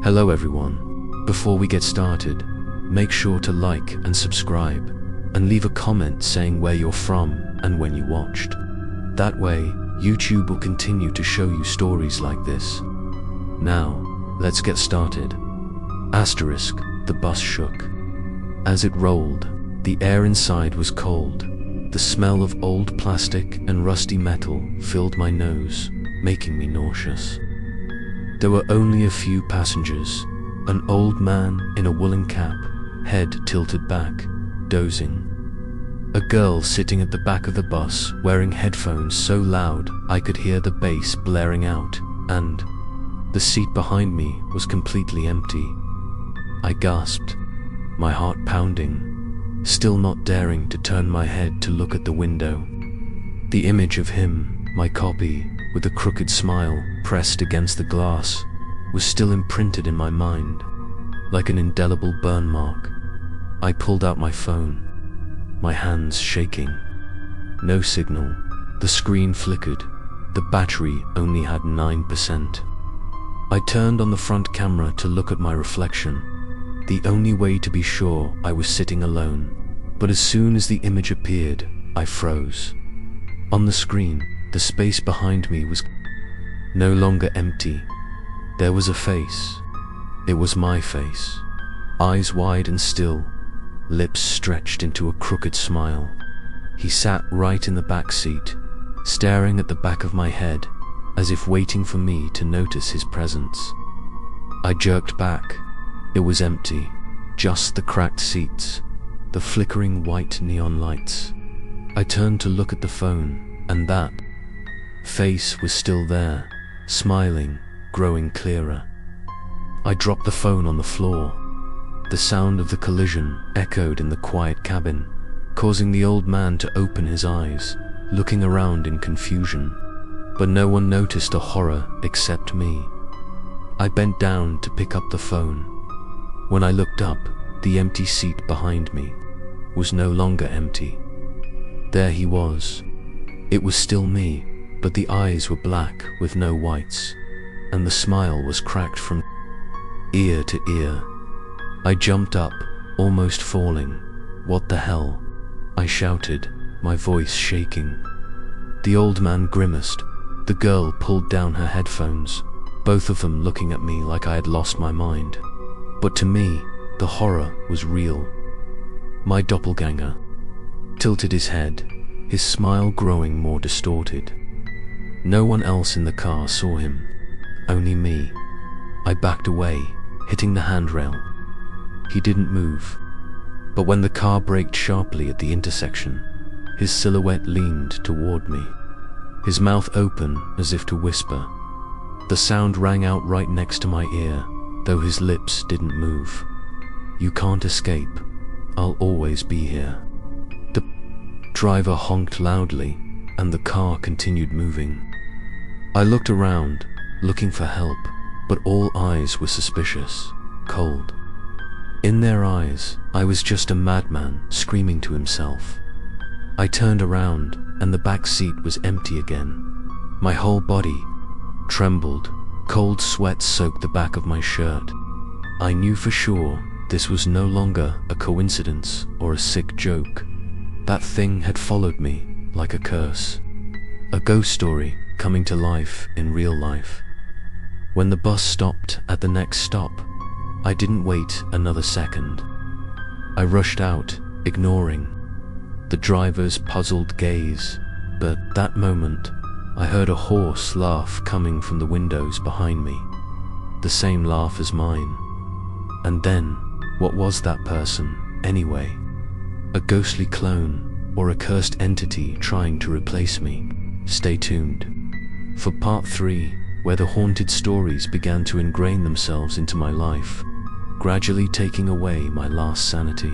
Hello everyone. Before we get started, make sure to like and subscribe, and leave a comment saying where you're from and when you watched. That way, YouTube will continue to show you stories like this. Now, let's get started. Asterisk, the bus shook. As it rolled, the air inside was cold. The smell of old plastic and rusty metal filled my nose, making me nauseous. There were only a few passengers, an old man in a woolen cap, head tilted back, dozing. A girl sitting at the back of the bus wearing headphones so loud I could hear the bass blaring out, and the seat behind me was completely empty. I gasped, my heart pounding, still not daring to turn my head to look at the window. The image of him, my copy, with a crooked smile pressed against the glass, was still imprinted in my mind, like an indelible burn mark. I pulled out my phone, my hands shaking. No signal. The screen flickered. The battery only had 9%. I turned on the front camera to look at my reflection, the only way to be sure I was sitting alone. But as soon as the image appeared, I froze. On the screen, the space behind me was no longer empty. There was a face. It was my face. Eyes wide and still, lips stretched into a crooked smile. He sat right in the back seat, staring at the back of my head, as if waiting for me to notice his presence. I jerked back. It was empty, just the cracked seats, the flickering white neon lights. I turned to look at the phone, and that face was still there, smiling, growing clearer. I dropped the phone on the floor. The sound of the collision echoed in the quiet cabin, causing the old man to open his eyes, looking around in confusion. But no one noticed the horror except me. I bent down to pick up the phone. When I looked up, the empty seat behind me was no longer empty. There he was. It was still me, but the eyes were black with no whites, and the smile was cracked from ear to ear. I jumped up, almost falling. What the hell? I shouted, my voice shaking. The old man grimaced. The girl pulled down her headphones, both of them looking at me like I had lost my mind. But to me, the horror was real. My doppelganger tilted his head, his smile growing more distorted. No one else in the car saw him, only me. I backed away, hitting the handrail. He didn't move, but when the car braked sharply at the intersection, his silhouette leaned toward me, his mouth open as if to whisper. The sound rang out right next to my ear, though his lips didn't move. You can't escape. I'll always be here. The driver honked loudly, and the car continued moving. I looked around, looking for help, but all eyes were suspicious, cold. In their eyes, I was just a madman screaming to himself. I turned around, and the back seat was empty again. My whole body trembled. Cold sweat soaked the back of my shirt. I knew for sure this was no longer a coincidence or a sick joke. That thing had followed me like a curse. A ghost story coming to life in real life. When the bus stopped at the next stop, I didn't wait another second. I rushed out, ignoring the driver's puzzled gaze, but that moment, I heard a hoarse laugh coming from the windows behind me, the same laugh as mine. And then, what was that person, anyway? A ghostly clone, or a cursed entity trying to replace me? Stay tuned for part 3, where the haunted stories began to ingrain themselves into my life, gradually taking away my last sanity.